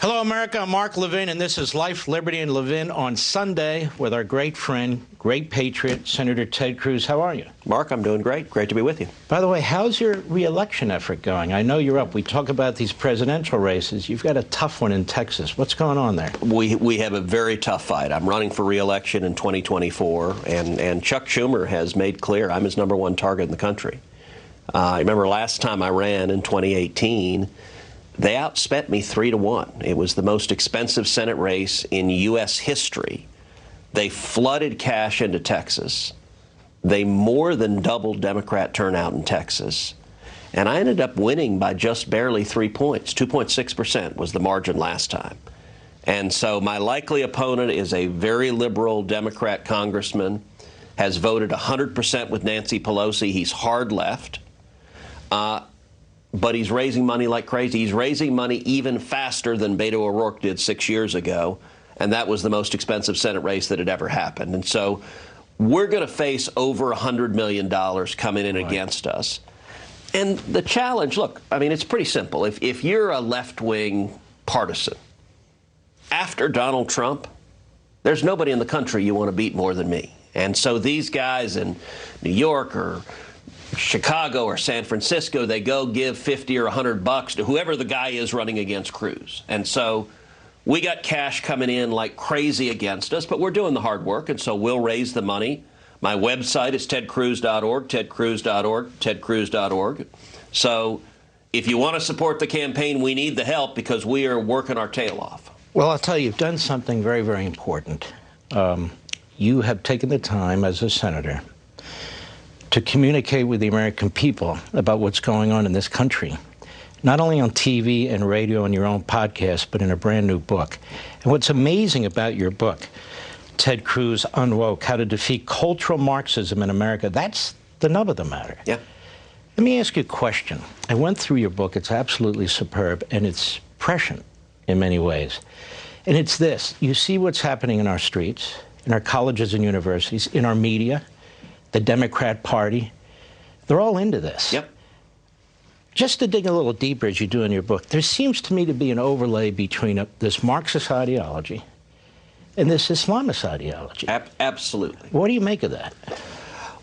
Hello, America. I'm Mark Levin, and this is Life, Liberty, and Levin on Sunday with our great friend, great patriot, Senator Ted Cruz. How are you? Mark, I'm doing great. Great to be with you. By the way, how's your re-election effort going? I know you're up. We talk about these presidential races. You've got a tough one in Texas. What's going on there? We have a very tough fight. I'm running for re-election in 2024, and Chuck Schumer has made clear I'm his #1 target in the country. I remember last time I ran in 2018, they outspent me 3-1. It was the most expensive Senate race in U.S. history. They flooded cash into Texas. They more than doubled Democrat turnout in Texas. And I ended up winning by just barely 3 points. 2.6% was the margin last time. And so my likely opponent is a very liberal Democrat congressman, has voted 100% with Nancy Pelosi. He's hard left. But he's raising money like crazy. He's raising money even faster than Beto O'Rourke did 6 years ago, and that was the most expensive Senate race that had ever happened. And so we're going to face over $100 million coming in against us. And the challenge, look, I mean, it's pretty simple. If you're a left-wing partisan, after Donald Trump, there's nobody in the country you want to beat more than me. And so these guys in New York or Chicago or San Francisco, they go give 50 or $100 to whoever the guy is running against Cruz. And so we got cash coming in like crazy against us, but we're doing the hard work, and so we'll raise the money. My website is tedcruz.org, tedcruz.org, tedcruz.org. So if you want to support the campaign, we need the help because we are working our tail off. Well, I'll tell you, you've done something very, very important. You have taken the time as a senator to communicate with the American people about what's going on in this country, not only on TV and radio and your own podcast, but in a brand new book. And what's amazing about your book, Ted Cruz Unwoke, How to Defeat Cultural Marxism in America, that's the nub of the matter. Yeah. Let me ask you a question. I went through your book. It's absolutely superb, and it's prescient in many ways. And it's this. You see what's happening in our streets, in our colleges and universities, in our media, the Democrat Party. They're all into this. Yep. Just to dig a little deeper, as you do in your book, there seems to me to be an overlay between this Marxist ideology and this Islamist ideology. Absolutely. What do you make of that?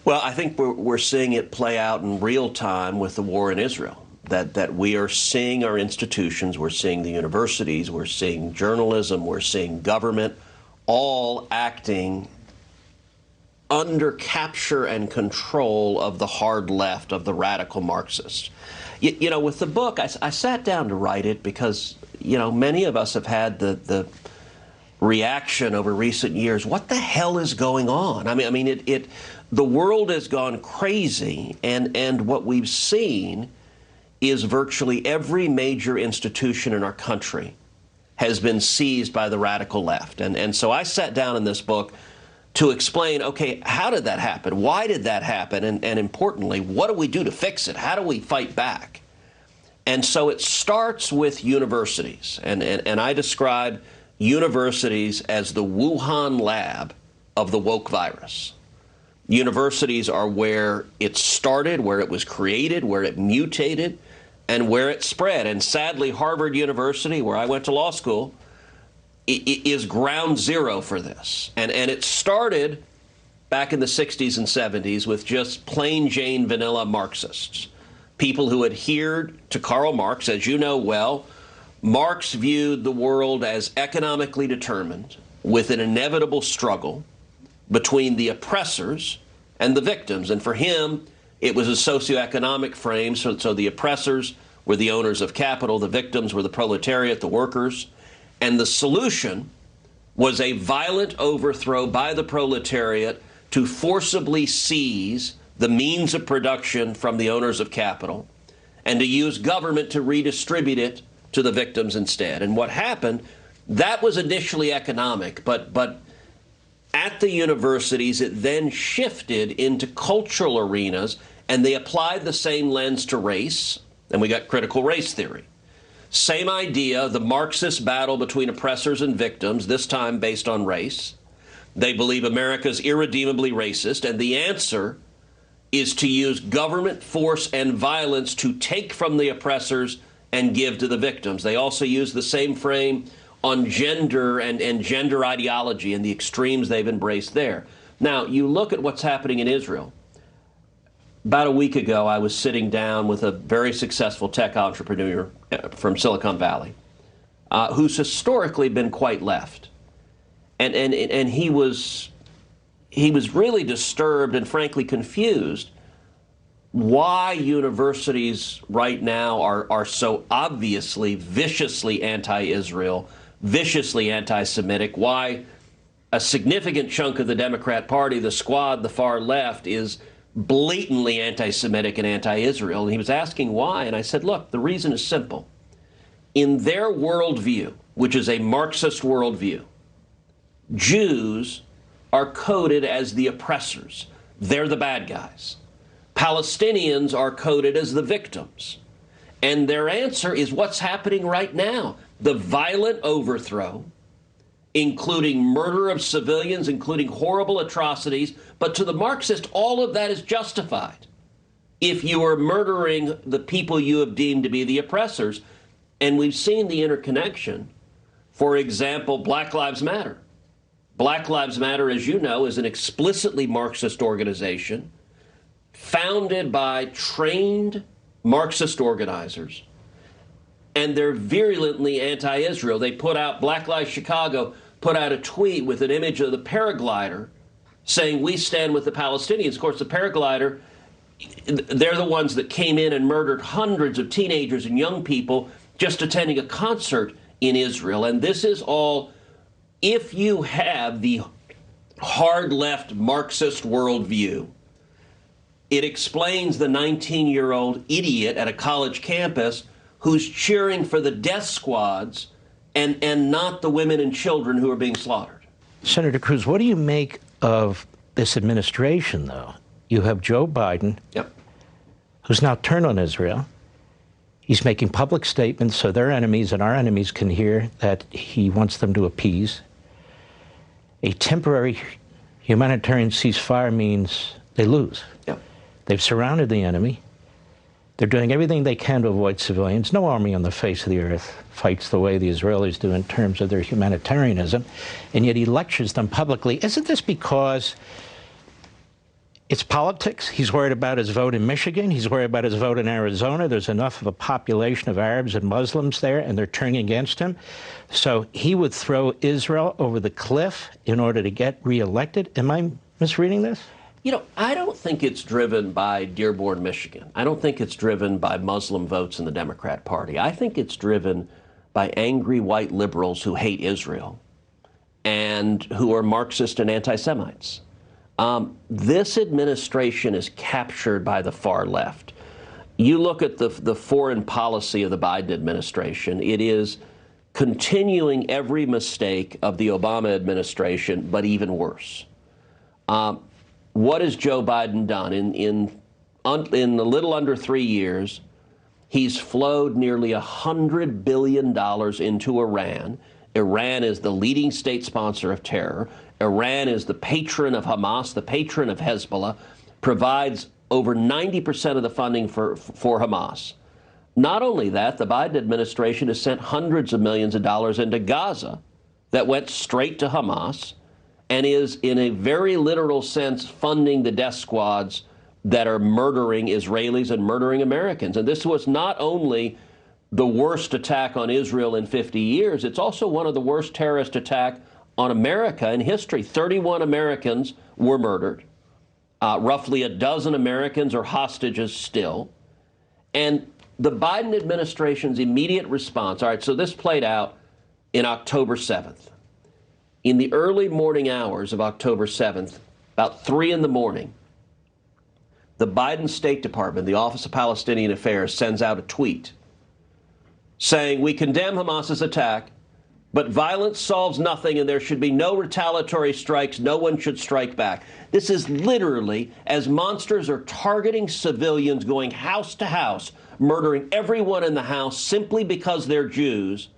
Well, I think we're seeing it play out in real time with the war in Israel, that we are seeing our institutions, we're seeing the universities, we're seeing journalism, we're seeing government, all acting under capture and control of the hard left, of the radical Marxists. You know, with the book, I sat down to write it because, you know, many of us have had the reaction over recent years, what the hell is going on? I mean, the world has gone crazy, and what we've seen is virtually every major institution in our country has been seized by the radical left. And so I sat down in this book to explain, okay, how did that happen? Why did that happen? And importantly, what do we do to fix it? How do we fight back? And so it starts with universities. And I describe universities as the Wuhan lab of the woke virus. Universities are where it started, where it was created, where it mutated, and where it spread. And sadly, Harvard University, where I went to law school, is ground zero for this. And it started back in the 60s and 70s with just plain Jane vanilla Marxists, people who adhered to Karl Marx. As you know well, Marx viewed the world as economically determined with an inevitable struggle between the oppressors and the victims. And for him, it was a socioeconomic frame. So the oppressors were the owners of capital, the victims were the proletariat, the workers. And the solution was a violent overthrow by the proletariat to forcibly seize the means of production from the owners of capital and to use government to redistribute it to the victims instead. And what happened, that was initially economic, but at the universities, it then shifted into cultural arenas, and they applied the same lens to race, and we got critical race theory. Same idea, the Marxist battle between oppressors and victims, this time based on race. They believe America's irredeemably racist, and the answer is to use government force and violence to take from the oppressors and give to the victims. They also use the same frame on gender and gender ideology and the extremes they've embraced there. Now, you look at what's happening in Israel. About a week ago, I was sitting down with a very successful tech entrepreneur from Silicon Valley, who's historically been quite left. And he was really disturbed and frankly confused why universities right now are so obviously, viciously anti-Israel, viciously anti-Semitic, why a significant chunk of the Democrat Party, the squad, the far left, is blatantly anti-Semitic and anti-Israel. And he was asking why, and I said, look, the reason is simple. In their worldview, which is a Marxist worldview, Jews are coded as the oppressors. They're the bad guys. Palestinians are coded as the victims. And their answer is what's happening right now. The violent overthrow, including murder of civilians, including horrible atrocities. But to the Marxist, all of that is justified if you are murdering the people you have deemed to be the oppressors. And we've seen the interconnection. For example, Black Lives Matter. Black Lives Matter, as you know, is an explicitly Marxist organization founded by trained Marxist organizers. And they're virulently anti-Israel. They put out, Black Lives Chicago put out a tweet with an image of the paraglider saying, we stand with the Palestinians. Of course, the paraglider, they're the ones that came in and murdered hundreds of teenagers and young people just attending a concert in Israel. And this is all, if you have the hard left Marxist worldview, it explains the 19-year-old idiot at a college campus who's cheering for the death squads and not the women and children who are being slaughtered. Senator Cruz, what do you make of this administration, though? You have Joe Biden, Yep. who's now turned on Israel. He's making public statements so their enemies and our enemies can hear that he wants them to appease. A temporary humanitarian ceasefire means they lose. Yep. They've surrounded the enemy. They're doing everything they can to avoid civilians. No army on the face of the earth fights the way the Israelis do in terms of their humanitarianism, and yet he lectures them publicly. Isn't this because it's politics? He's worried about his vote in Michigan. He's worried about his vote in Arizona. There's enough of a population of Arabs and Muslims there, and they're turning against him. So he would throw Israel over the cliff in order to get reelected. Am I misreading this? You know, I don't think it's driven by Dearborn, Michigan. I don't think it's driven by Muslim votes in the Democrat Party. I think it's driven by angry white liberals who hate Israel and who are Marxist and anti-Semites. This administration is captured by the far left. You look at the foreign policy of the Biden administration, it is continuing every mistake of the Obama administration, but even worse. What has Joe Biden done? In a little under 3 years, he's flowed nearly $100 billion into Iran. Iran is the leading state sponsor of terror. Iran is the patron of Hamas, the patron of Hezbollah, provides over 90% of the funding for Hamas. Not only that, the Biden administration has sent hundreds of millions of dollars into Gaza that went straight to Hamas and is, in a very literal sense, funding the death squads that are murdering Israelis and murdering Americans. And this was not only the worst attack on Israel in 50 years, it's also one of the worst terrorist attacks on America in history. 31 Americans were murdered. Roughly a dozen Americans are hostages still. And the Biden administration's immediate response, all right, so this played out in October 7th. In the early morning hours of October 7th, about 3 in the morning, the Biden State Department, the Office of Palestinian Affairs, sends out a tweet saying, we condemn Hamas's attack, but violence solves nothing and there should be no retaliatory strikes. No one should strike back. This is literally as monsters are targeting civilians, going house to house, murdering everyone in the house simply because they're Jews.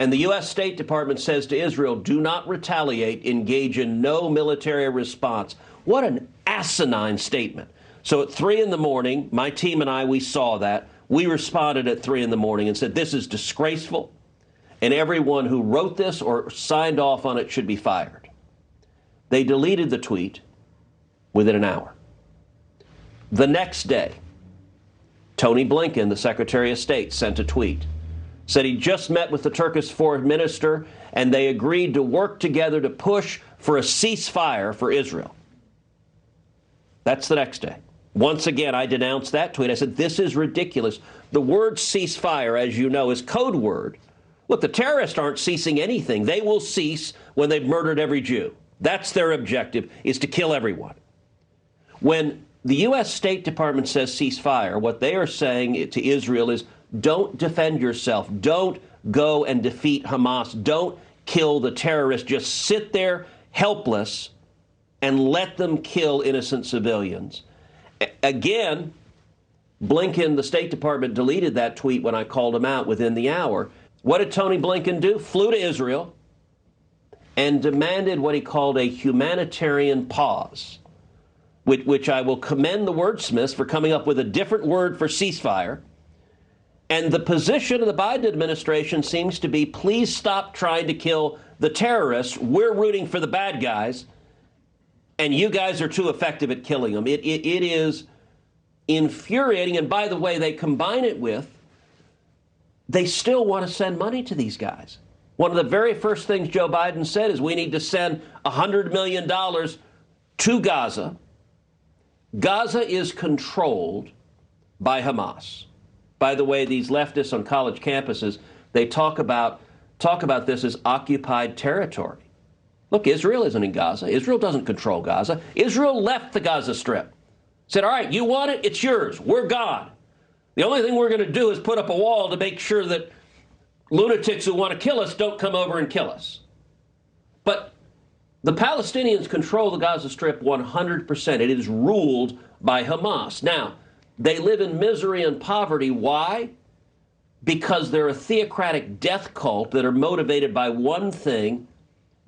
And the U.S. State Department says to Israel, do not retaliate, engage in no military response. What an asinine statement. So at 3 in the morning, my team and I, we saw that. We responded at 3 in the morning and said, this is disgraceful, and everyone who wrote this or signed off on it should be fired. They deleted the tweet within an hour. The next day, Tony Blinken, the Secretary of State, sent a tweet. Said he just met with the Turkish foreign minister and they agreed to work together to push for a ceasefire for Israel. That's the next day. Once again, I denounced that tweet. I said, this is ridiculous. The word ceasefire, as you know, is code word. Look, the terrorists aren't ceasing anything. They will cease when they've murdered every Jew. That's their objective, is to kill everyone. When the U.S. State Department says ceasefire, what they are saying to Israel is, don't defend yourself. Don't go and defeat Hamas. Don't kill the terrorists. Just sit there helpless and let them kill innocent civilians. Again, Blinken, the State Department, deleted that tweet when I called him out within the hour. What did Tony Blinken do? Flew to Israel and demanded what he called a humanitarian pause, which I will commend the wordsmiths for coming up with a different word for ceasefire. And the position of the Biden administration seems to be, please stop trying to kill the terrorists. We're rooting for the bad guys, and you guys are too effective at killing them. It is infuriating. And by the way, they combine it with, they still want to send money to these guys. One of the very first things Joe Biden said is we need to send $100 million to Gaza. Gaza is controlled by Hamas. By the way, these leftists on college campuses, they talk about this as occupied territory. Look, Israel isn't in Gaza. Israel doesn't control Gaza. Israel left the Gaza Strip. Said, all right, you want it? It's yours. We're gone. The only thing we're going to do is put up a wall to make sure that lunatics who want to kill us don't come over and kill us. But the Palestinians control the Gaza Strip 100%. It is ruled by Hamas. Now, they live in misery and poverty. Why? Because they're a theocratic death cult that are motivated by one thing,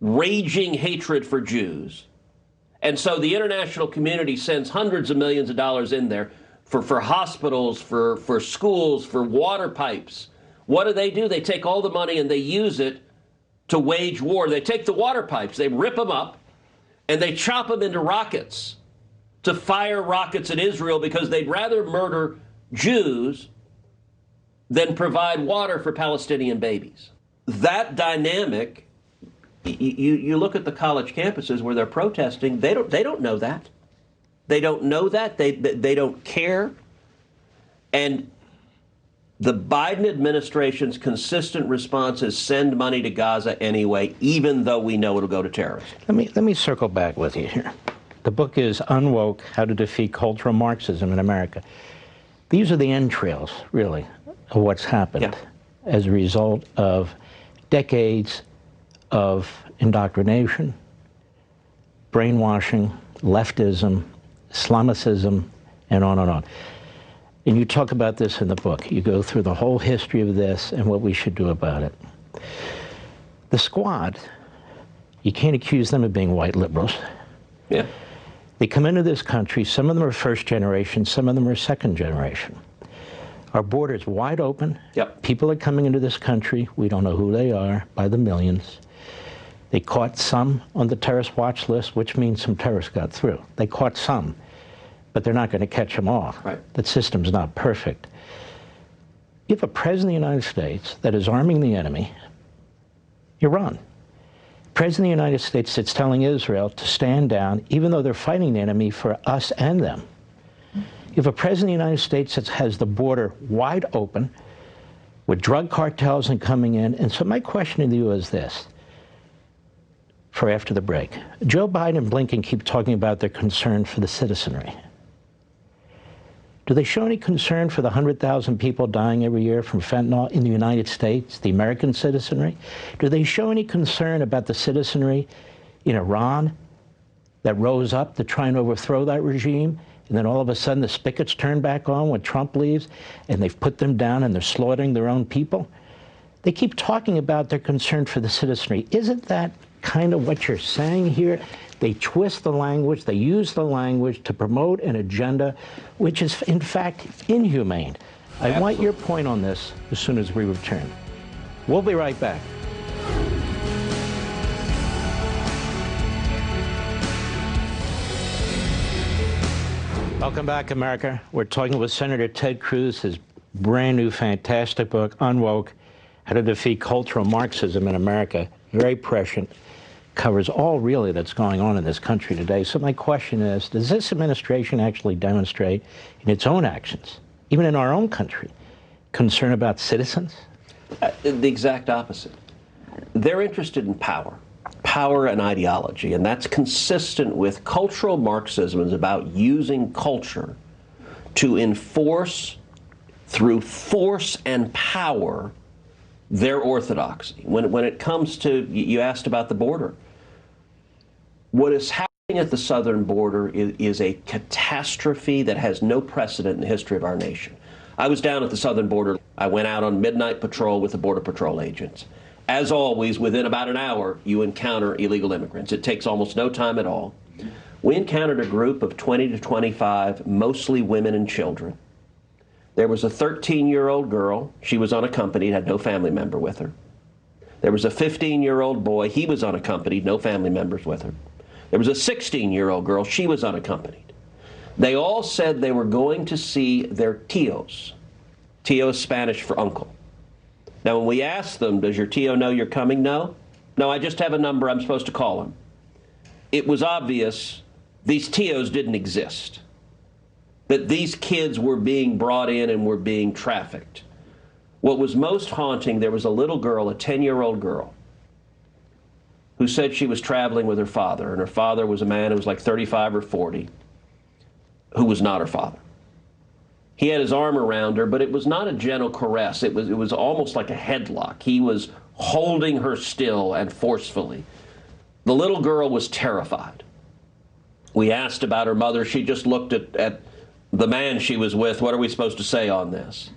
raging hatred for Jews. And so the international community sends hundreds of millions of dollars in there for hospitals, for schools, for water pipes. What do? They take all the money and they use it to wage war. They take the water pipes, they rip them up, and they chop them into rockets to fire rockets at Israel because they'd rather murder Jews than provide water for Palestinian babies. That dynamic, you look at the college campuses where they're protesting, they don't know that. They don't know that. They don't care. And the Biden administration's consistent response is send money to Gaza anyway, even though we know it'll go to terrorists. Let me circle back with you here. The book is Unwoke, How to Defeat Cultural Marxism in America. These are the entrails, really, of what's happened as a result of decades of indoctrination, brainwashing, leftism, Islamicism, and on and on. And you talk about this in the book. You go through the whole history of this and what we should do about it. The Squad, you can't accuse them of being white liberals. Yeah. They come into this country, some of them are first generation, some of them are second generation. Our border's wide open. Yep. People are coming into this country. We don't know who they are, by the millions. They caught some on the terrorist watch list, which means some terrorists got through. They caught some, but they're not going to catch them all. Right. That system's not perfect. You have a president of the United States that is arming the enemy, Iran. President of the United States that's telling Israel to stand down, even though they're fighting the enemy for us and them. You have a president of the United States that has the border wide open with drug cartels and coming in. And so my question to you is this, for after the break. Joe Biden and Blinken keep talking about their concern for the citizenry. Do they show any concern for the 100,000 people dying every year from fentanyl in the United States, the American citizenry? Do they show any concern about the citizenry in Iran that rose up to try and overthrow that regime, and then all of a sudden the spigots turn back on when Trump leaves, and they've put them down and they're slaughtering their own people? They keep talking about their concern for the citizenry. Isn't that kind of what you're saying here? They twist the language, they use the language to promote an agenda which is, in fact, inhumane. I want your point on this as soon as we return. We'll be right back. Welcome back, America. We're talking with Senator Ted Cruz, his brand new fantastic book, Unwoke, How to Defeat Cultural Marxism in America. Very prescient. Covers all really that's going on in this country today. So my question is, does this administration actually demonstrate in its own actions, even in our own country, concern about citizens? The exact opposite. They're interested in power and ideology, and that's consistent with cultural Marxism. Is about using culture to enforce through force and power their orthodoxy. When it comes to, you asked about the border. What is happening at the southern border is a catastrophe that has no precedent in the history of our nation. I was down at the southern border. I went out on midnight patrol with the Border Patrol agents. As always, within about an hour, you encounter illegal immigrants. It takes almost no time at all. We encountered a group of 20 to 25, mostly women and children. There was a 13-year-old girl. She was unaccompanied, had no family member with her. There was a 15-year-old boy. He was unaccompanied, no family members with her. There was a 16-year-old girl. She was unaccompanied. They all said they were going to see their tios. Tio is Spanish for uncle. Now, when we asked them, does your tio know you're coming? No. No, I just have a number. I'm supposed to call him. It was obvious these tios didn't exist, that these kids were being brought in and were being trafficked. What was most haunting, there was a little girl, a 10-year-old girl, who said she was traveling with her father, and her father was a man who was like 35 or 40, who was not her father. He had his arm around her, but it was not a gentle caress. It was almost like a headlock. He was holding her still and forcefully. The little girl was terrified. We asked about her mother. She just looked at the man she was with. What are we supposed to say on this?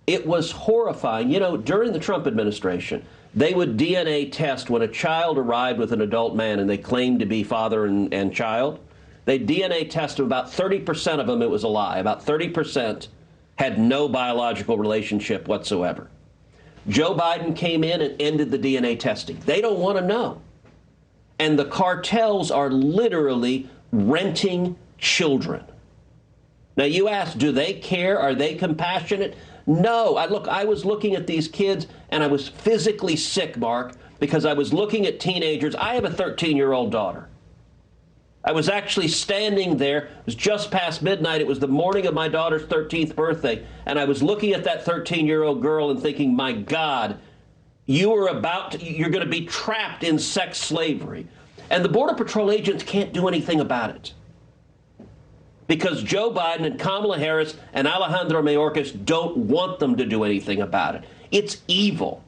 It was horrifying. You know, during the Trump administration, they would DNA test when a child arrived with an adult man and they claimed to be father and child. They DNA tested about 30% of them, it was a lie. About 30% had no biological relationship whatsoever. Joe Biden came in and ended the DNA testing. They don't want to know. And the cartels are literally renting children. Now, you ask, do they care? Are they compassionate? No. I was looking at these kids, and I was physically sick, Mark, because I was looking at teenagers. I have a 13-year-old daughter. I was actually standing there. It was just past midnight. It was the morning of my daughter's 13th birthday, and I was looking at that 13-year-old girl and thinking, my God, you're going to be trapped in sex slavery. And the Border Patrol agents can't do anything about it, because Joe Biden and Kamala Harris and Alejandro Mayorkas don't want them to do anything about it. It's evil.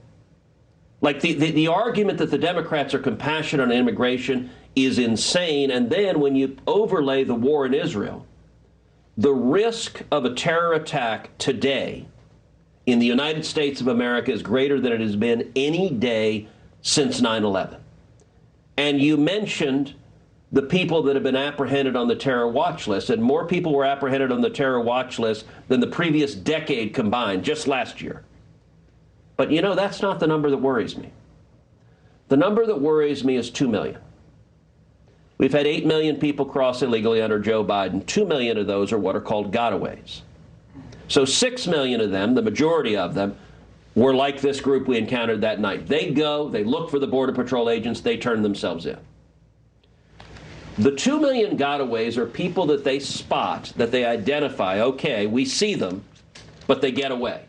Like the argument that the Democrats are compassionate on immigration is insane. And then when you overlay the war in Israel, the risk of a terror attack today in the United States of America is greater than it has been any day since 9/11. And you mentioned the people that have been apprehended on the terror watch list, and more people were apprehended on the terror watch list than the previous decade combined, just last year. But you know, that's not the number that worries me. The number that worries me is 2 million. We've had 8 million people cross illegally under Joe Biden. 2 million of those are what are called gotaways. So 6 million of them, the majority of them, were like this group we encountered that night. They go, they look for the Border Patrol agents, they turn themselves in. The 2 million gotaways are people that they spot, that they identify. Okay, we see them, but they get away.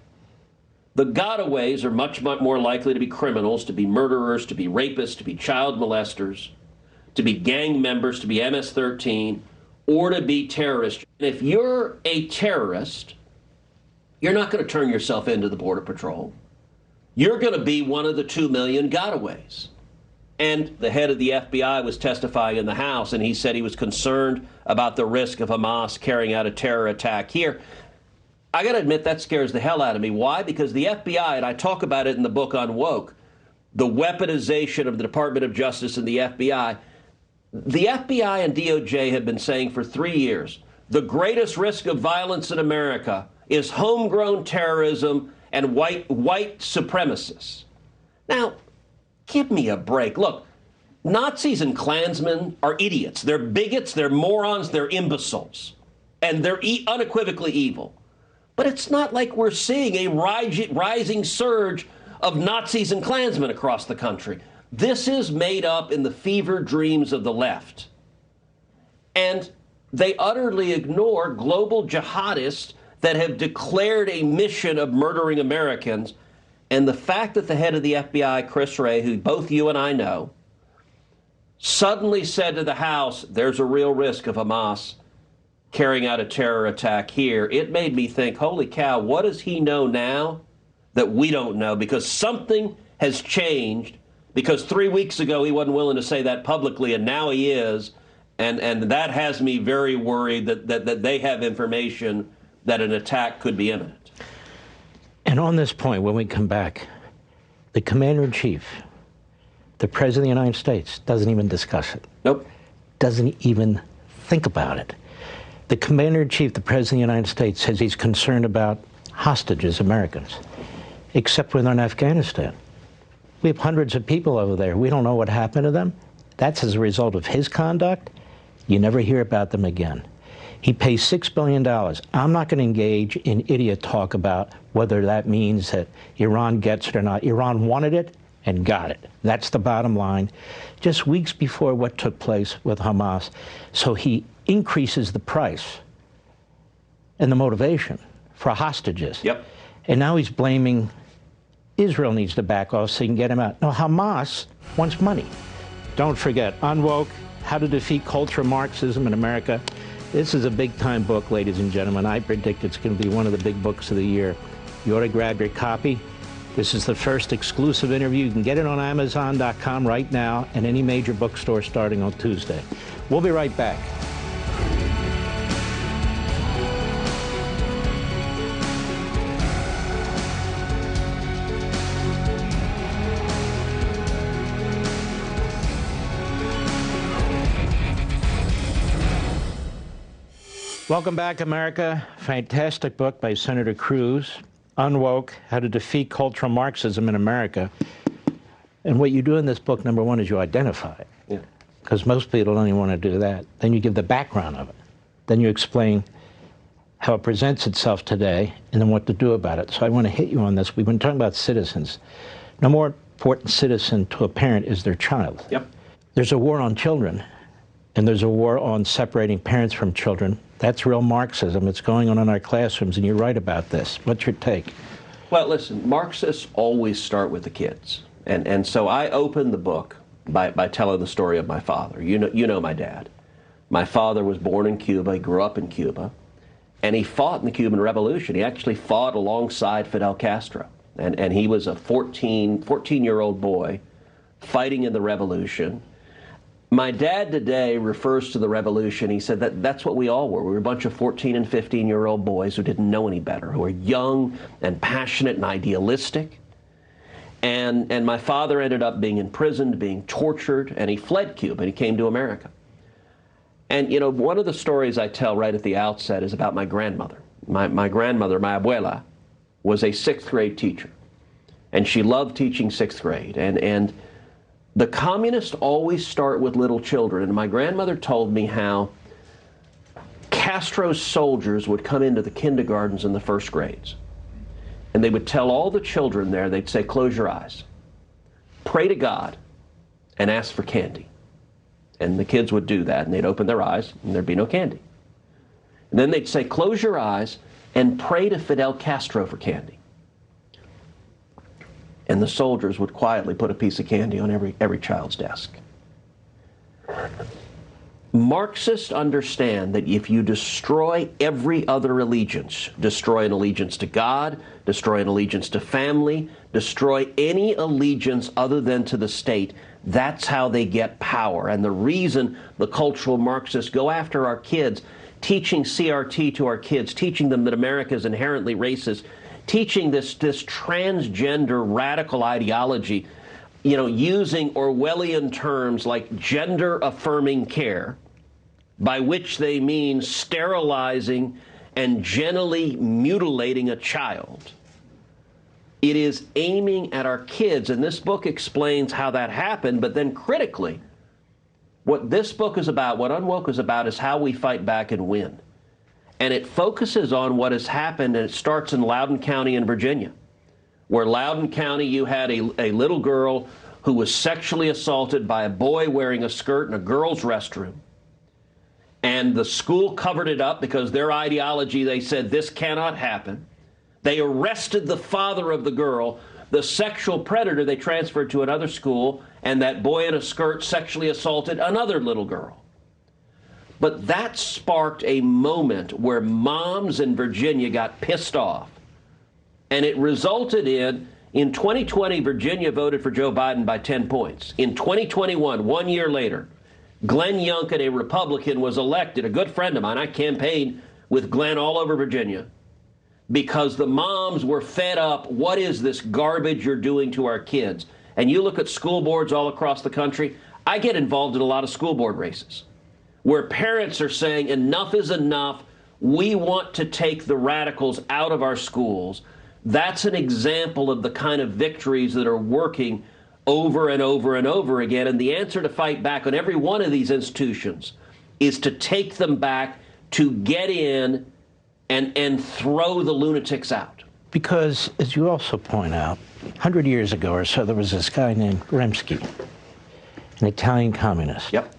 The gotaways are much more likely to be criminals, to be murderers, to be rapists, to be child molesters, to be gang members, to be MS-13, or to be terrorists. And if you're a terrorist, you're not going to turn yourself into the Border Patrol. You're going to be one of the 2 million gotaways. And the head of the FBI was testifying in the House, and he said he was concerned about the risk of Hamas carrying out a terror attack here. I got to admit, that scares the hell out of me. Why? Because the FBI, and I talk about it in the book on Woke, the weaponization of the Department of Justice and the FBI and DOJ have been saying for 3 years, the greatest risk of violence in America is homegrown terrorism and white supremacists. Now, give me a break. Look, Nazis and Klansmen are idiots. They're bigots, they're morons, they're imbeciles. And they're unequivocally evil. But it's not like we're seeing a rising surge of Nazis and Klansmen across the country. This is made up in the fever dreams of the left. And they utterly ignore global jihadists that have declared a mission of murdering Americans. And the fact that the head of the FBI, Chris Wray, who both you and I know, suddenly said to the House, there's a real risk of Hamas carrying out a terror attack here, it made me think, holy cow, what does he know now that we don't know? Because something has changed, because 3 weeks ago he wasn't willing to say that publicly, and now he is, and that has me very worried that they have information that an attack could be imminent. And on this point, when we come back, the Commander-in-Chief, the President of the United States, doesn't even discuss it. Nope. Doesn't even think about it. The Commander-in-Chief, the President of the United States, says he's concerned about hostages, Americans, except when they're in Afghanistan. We have hundreds of people over there. We don't know what happened to them. That's as a result of his conduct. You never hear about them again. He pays $6 billion. I'm not going to engage in idiot talk about whether that means that Iran gets it or not. Iran wanted it and got it. That's the bottom line. Just weeks before what took place with Hamas. So he increases the price and the motivation for hostages. Yep. And now he's blaming Israel needs to back off so he can get him out. No, Hamas wants money. Don't forget, Unwoke, How to Defeat Cultural Marxism in America. This is a big-time book, ladies and gentlemen. I predict it's going to be one of the big books of the year. You ought to grab your copy. This is the first exclusive interview. You can get it on Amazon.com right now and any major bookstore starting on Tuesday. We'll be right back. Welcome back, America. Fantastic book by Senator Cruz, Unwoke, How to Defeat Cultural Marxism in America. And what you do in this book, number one, is you identify it. Yeah. Because most people don't even want to do that. Then you give the background of it. Then you explain how it presents itself today and then what to do about it. So I want to hit you on this. We've been talking about citizens. No more important citizen to a parent is their child. Yep. There's a war on children, and there's a war on separating parents from children. That's real Marxism. It's going on in our classrooms, and you're right about this. What's your take? Well, listen, Marxists always start with the kids. And so I opened the book by telling the story of my father. You know my dad. My father was born in Cuba. He grew up in Cuba. And he fought in the Cuban Revolution. He actually fought alongside Fidel Castro. And he was a 14-year-old boy fighting in the revolution. My dad today refers to the revolution. He said that's what we all were. We were a bunch of 14 and 15-year-old boys who didn't know any better, who were young and passionate and idealistic. And my father ended up being imprisoned, being tortured, and he fled Cuba, and he came to America. And, you know, one of the stories I tell right at the outset is about my grandmother. My grandmother, my abuela, was a 6th grade teacher, and she loved teaching 6th grade. And the communists always start with little children, and my grandmother told me how Castro's soldiers would come into the kindergartens and the 1st grades, and they would tell all the children there, they'd say, close your eyes, pray to God, and ask for candy. And the kids would do that, and they'd open their eyes, and there'd be no candy. And then they'd say, close your eyes, and pray to Fidel Castro for candy. And the soldiers would quietly put a piece of candy on every child's desk. Marxists understand that if you destroy every other allegiance, destroy an allegiance to God, destroy an allegiance to family, destroy any allegiance other than to the state, that's how they get power. And the reason the cultural Marxists go after our kids, teaching CRT to our kids, teaching them that America is inherently racist, teaching this transgender radical ideology, you know, using Orwellian terms like gender-affirming care, by which they mean sterilizing and genitally mutilating a child. It is aiming at our kids, and this book explains how that happened, but then critically, what this book is about, what Unwoke is about, is how we fight back and win. And it focuses on what has happened, and it starts in Loudoun County in Virginia, where Loudoun County, you had a little girl who was sexually assaulted by a boy wearing a skirt in a girl's restroom. And the school covered it up because their ideology, they said, this cannot happen. They arrested the father of the girl. The sexual predator they transferred to another school, and that boy in a skirt sexually assaulted another little girl. But that sparked a moment where moms in Virginia got pissed off. And it resulted in 2020, Virginia voted for Joe Biden by 10 points. In 2021, 1 year later, Glenn Youngkin, a Republican, was elected. A good friend of mine, I campaigned with Glenn all over Virginia, because the moms were fed up. What is this garbage you're doing to our kids? And you look at school boards all across the country. I get involved in a lot of school board races where parents are saying enough is enough. We want to take the radicals out of our schools. That's an example of the kind of victories that are working over and over and over again. And the answer to fight back on every one of these institutions is to take them back, to get in and throw the lunatics out. Because, as you also point out, 100 years ago or so, there was this guy named Gramsci, an Italian communist. Yep.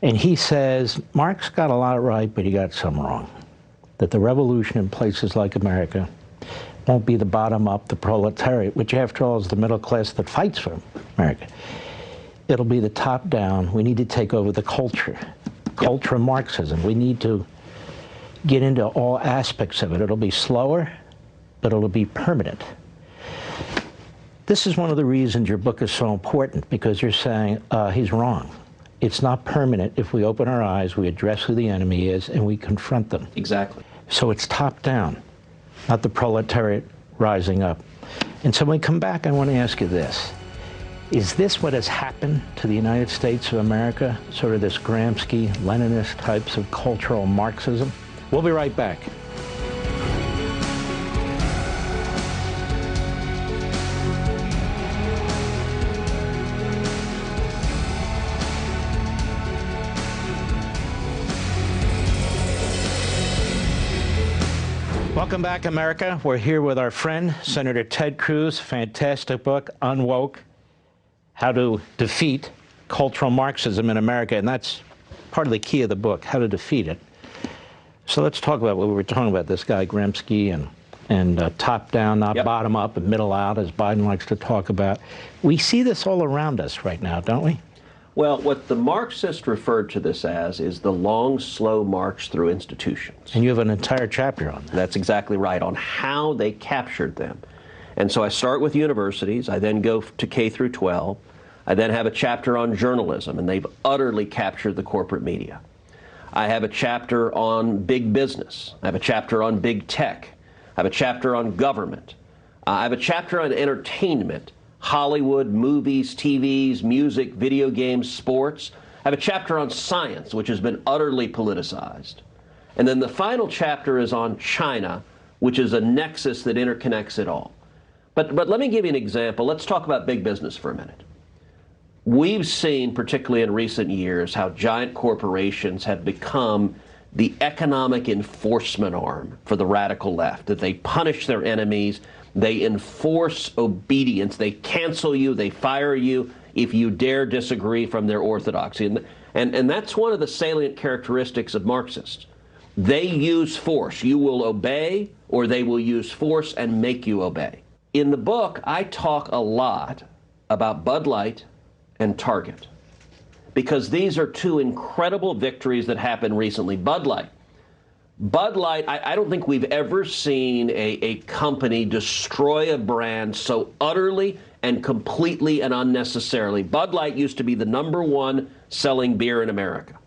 And he says, Marx got a lot right, but he got some wrong. That the revolution in places like America won't be the bottom-up, the proletariat, which after all is the middle class that fights for America. It'll be the top-down. We need to take over the culture, culture of Marxism. We need to get into all aspects of it. It'll be slower, but it'll be permanent. This is one of the reasons your book is so important, because you're saying he's wrong. It's not permanent. If we open our eyes, we address who the enemy is, and we confront them. Exactly. So it's top-down, not the proletariat rising up. And so when we come back, I want to ask you this. Is this what has happened to the United States of America, sort of this Gramsci, Leninist types of cultural Marxism? We'll be right back. Welcome back, America. We're here with our friend, Senator Ted Cruz. Fantastic book, Unwoke, How to Defeat Cultural Marxism in America. And that's part of the key of the book, how to defeat it. So let's talk about what we were talking about, this guy Gramsci and top-down, not bottom-up, and middle-out, as Biden likes to talk about. We see this all around us right now, don't we? Well, what the Marxists referred to this as is the long, slow march through institutions. And you have an entire chapter on that. That's exactly right, on how they captured them. And so I start with universities. I then go to K through 12. I then have a chapter on journalism, and they've utterly captured the corporate media. I have a chapter on big business. I have a chapter on big tech. I have a chapter on government. I have a chapter on entertainment, Hollywood, movies, TVs, music, video games, sports. I have a chapter on science, which has been utterly politicized. And then the final chapter is on China, which is a nexus that interconnects it all. But let me give you an example. Let's talk about big business for a minute. We've seen, particularly in recent years, how giant corporations have become the economic enforcement arm for the radical left, that they punish their enemies, they enforce obedience, they cancel you, they fire you if you dare disagree from their orthodoxy. And that's one of the salient characteristics of Marxists. They use force. You will obey, or they will use force and make you obey. In the book, I talk a lot about Bud Light and Target, because these are two incredible victories that happened recently. Bud Light, I don't think we've ever seen a company destroy a brand so utterly and completely and unnecessarily. Bud Light used to be the #1 selling beer in America.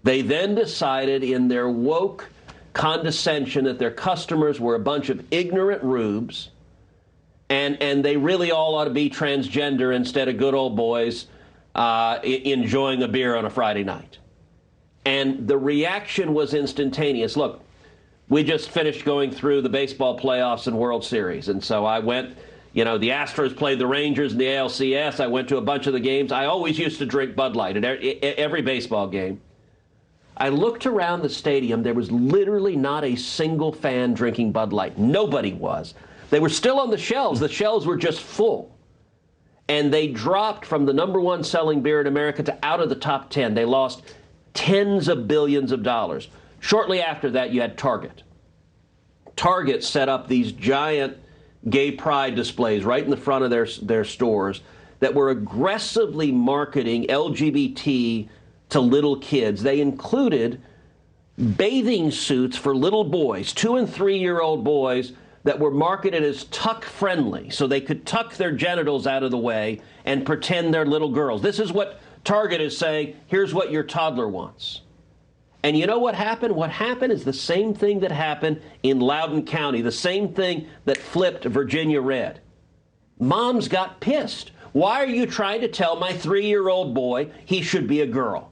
They then decided in their woke condescension that their customers were a bunch of ignorant rubes, and they really all ought to be transgender instead of good old boys enjoying a beer on a Friday night. And the reaction was instantaneous. Look, We just finished going through the baseball playoffs and World Series. And so I went, the Astros played the Rangers in the ALCS. I went to a bunch of the games. I always used to drink Bud Light at every baseball game. I looked around the stadium. There was literally not a single fan drinking Bud Light. Nobody was. They were still on the shelves. The shelves were just full. And they dropped from the #1 selling beer in America to out of the top 10. They lost tens of billions of dollars. Shortly after that, you had Target. Target set up these giant gay pride displays right in the front of their stores that were aggressively marketing LGBT to little kids. They included bathing suits for little boys, 2- and 3-year-old boys, that were marketed as tuck-friendly, so they could tuck their genitals out of the way and pretend they're little girls. This is what Target is saying, here's what your toddler wants. And you know what happened? What happened is the same thing that happened in Loudoun County, the same thing that flipped Virginia red. Moms got pissed. Why are you trying to tell my 3-year-old boy he should be a girl?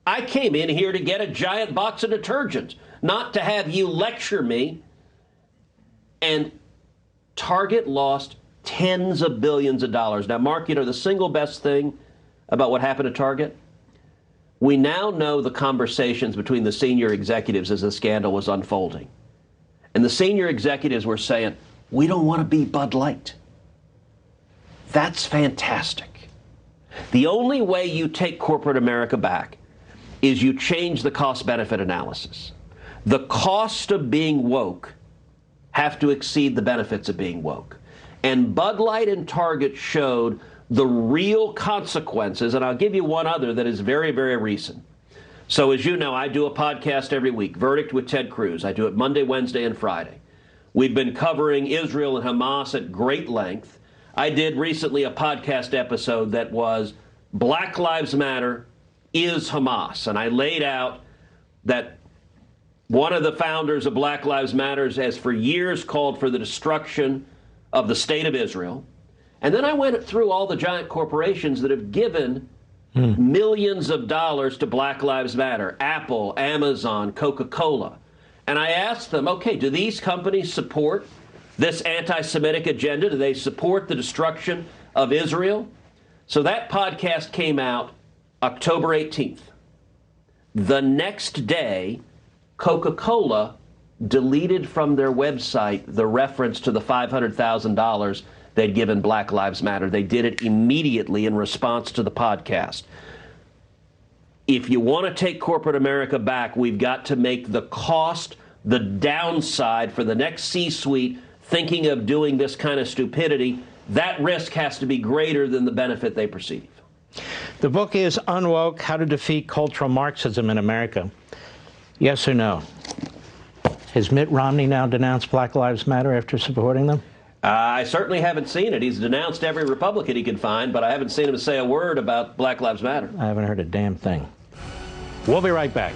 I came in here to get a giant box of detergent, not to have you lecture me. And Target lost tens of billions of dollars. Now, Mark, the single best thing about what happened at Target? We now know the conversations between the senior executives as the scandal was unfolding. And the senior executives were saying, we don't want to be Bud Light. That's fantastic. The only way you take corporate America back is you change the cost-benefit analysis. The cost of being woke have to exceed the benefits of being woke. And Bud Light and Target showed the real consequences, and I'll give you one other that is very, very recent. So as you know, I do a podcast every week, Verdict with Ted Cruz. I do it Monday, Wednesday, and Friday. We've been covering Israel and Hamas at great length. I did recently a podcast episode that was Black Lives Matter is Hamas, and I laid out that one of the founders of Black Lives Matter has for years called for the destruction of the state of Israel. And then I went through all the giant corporations that have given millions of dollars to Black Lives Matter, Apple, Amazon, Coca-Cola. And I asked them, okay, do these companies support this anti-Semitic agenda? Do they support the destruction of Israel? So that podcast came out October 18th. The next day, Coca-Cola deleted from their website the reference to the $500,000 they'd given Black Lives Matter. They did it immediately in response to the podcast. If you want to take corporate America back, we've got to make the cost, the downside for the next C-suite thinking of doing this kind of stupidity, that risk has to be greater than the benefit they perceive. The book is Unwoke: How to Defeat Cultural Marxism in America. Yes or no? Has Mitt Romney now denounced Black Lives Matter after supporting them? I certainly haven't seen it. He's denounced every Republican he can find, but I haven't seen him say a word about Black Lives Matter. I haven't heard a damn thing. We'll be right back.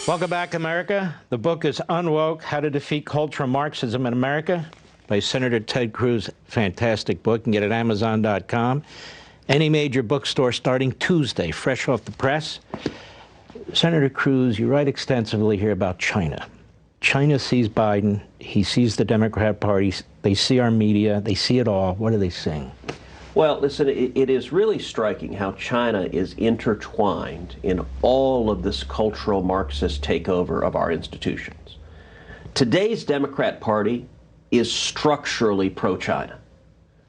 Welcome back, America. The book is Unwoke: How to Defeat Cultural Marxism in America by Senator Ted Cruz. Fantastic book. You can get it at Amazon.com. Any major bookstore starting Tuesday, fresh off the press. Senator Cruz, you write extensively here about China. China sees Biden. He sees the Democrat Party. They see our media. They see it all. What are they saying? Well, listen, it is really striking how China is intertwined in all of this cultural Marxist takeover of our institutions. Today's Democrat Party is structurally pro-China.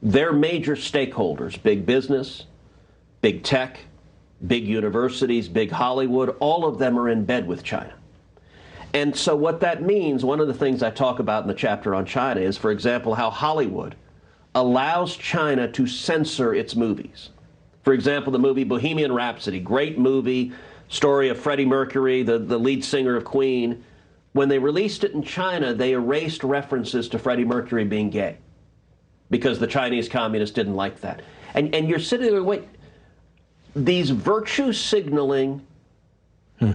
Their major stakeholders, big business, big tech, big universities, big Hollywood, all of them are in bed with China. And so what that means, one of the things I talk about in the chapter on China is, for example, how Hollywood allows China to censor its movies. For example, the movie Bohemian Rhapsody, great movie, story of Freddie Mercury, the lead singer of Queen. When they released it in China, they erased references to Freddie Mercury being gay because the Chinese communists didn't like that. And you're sitting there, wait, these virtue signaling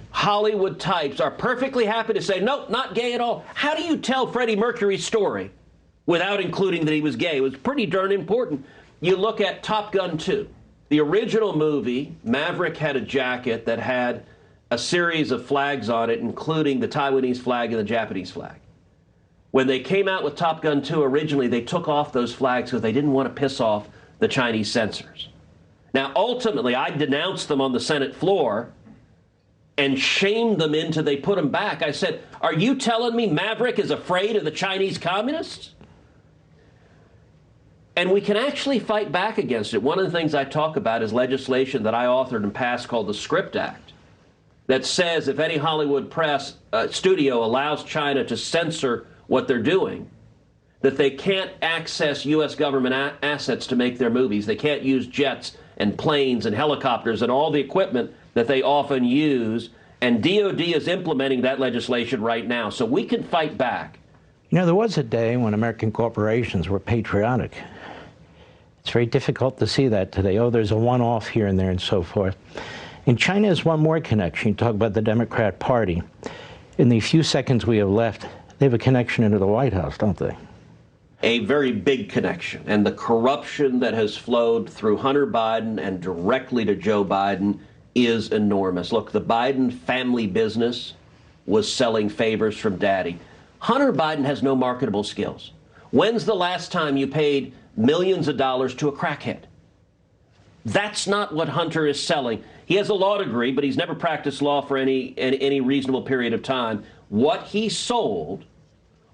Hollywood types are perfectly happy to say, nope, not gay at all. How do you tell Freddie Mercury's story without including that he was gay. It was pretty darn important. You look at Top Gun 2. The original movie, Maverick had a jacket that had a series of flags on it, including the Taiwanese flag and the Japanese flag. When they came out with Top Gun 2 originally, they took off those flags because they didn't want to piss off the Chinese censors. Now, ultimately, I denounced them on the Senate floor and shamed them into they put them back. I said, are you telling me Maverick is afraid of the Chinese communists? And we can actually fight back against it. One of the things I talk about is legislation that I authored and passed called the Script Act that says if any Hollywood press studio allows China to censor what they're doing, that they can't access U.S. government assets to make their movies. They can't use jets and planes and helicopters and all the equipment that they often use. And DOD is implementing that legislation right now. So we can fight back. You know, there was a day when American corporations were patriotic. It's very difficult to see that today. Oh, there's a one-off here and there and so forth. And China is one more connection. You talk about the Democrat Party. In the few seconds we have left, they have a connection into the White House, don't they? A very big connection. And the corruption that has flowed through Hunter Biden and directly to Joe Biden is enormous. Look, the Biden family business was selling favors from daddy. Hunter Biden has no marketable skills. When's the last time you paid millions of dollars to a crackhead? That's not what Hunter is selling. He has a law degree, but he's never practiced law for any reasonable period of time. What he sold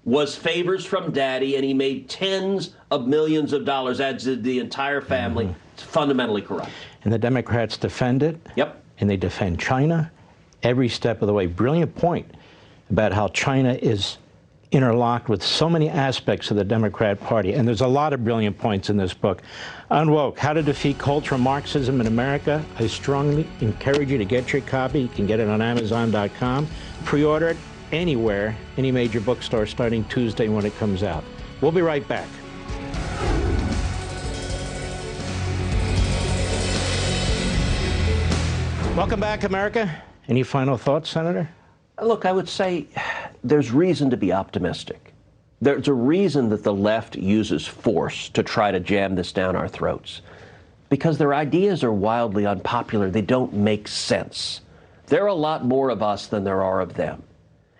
was favors from daddy, and he made tens of millions of dollars, as did the entire family. It's fundamentally corrupt. And the Democrats defend it. Yep. And they defend China every step of the way. Brilliant point about how China is interlocked with so many aspects of the Democrat Party. And there's a lot of brilliant points in this book. Unwoke, How to Defeat Cultural Marxism in America. I strongly encourage you to get your copy. You can get it on Amazon.com. Pre-order it anywhere, any major bookstore starting Tuesday when it comes out. We'll be right back. Welcome back, America. Any final thoughts, Senator? Look, I would say there's reason to be optimistic. There's a reason that the left uses force to try to jam this down our throats. Because their ideas are wildly unpopular. They don't make sense. There are a lot more of us than there are of them.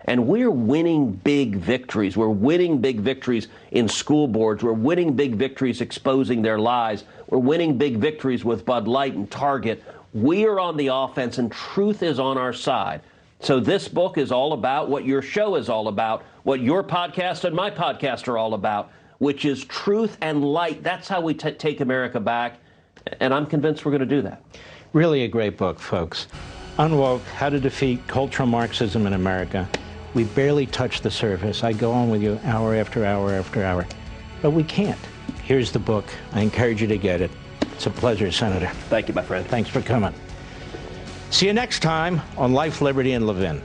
And we're winning big victories. We're winning big victories in school boards. We're winning big victories exposing their lies. We're winning big victories with Bud Light and Target. We are on the offense, and truth is on our side. So this book is all about what your show is all about, what your podcast and my podcast are all about, which is truth and light. That's how we take America back, and I'm convinced we're going to do that. Really a great book, folks. Unwoke, How to Defeat Cultural Marxism in America. We barely touched the surface. I go on with you hour after hour after hour, but we can't. Here's the book. I encourage you to get it. It's a pleasure, Senator. Thank you, my friend. Thanks for coming. See you next time on Life, Liberty, and Levin.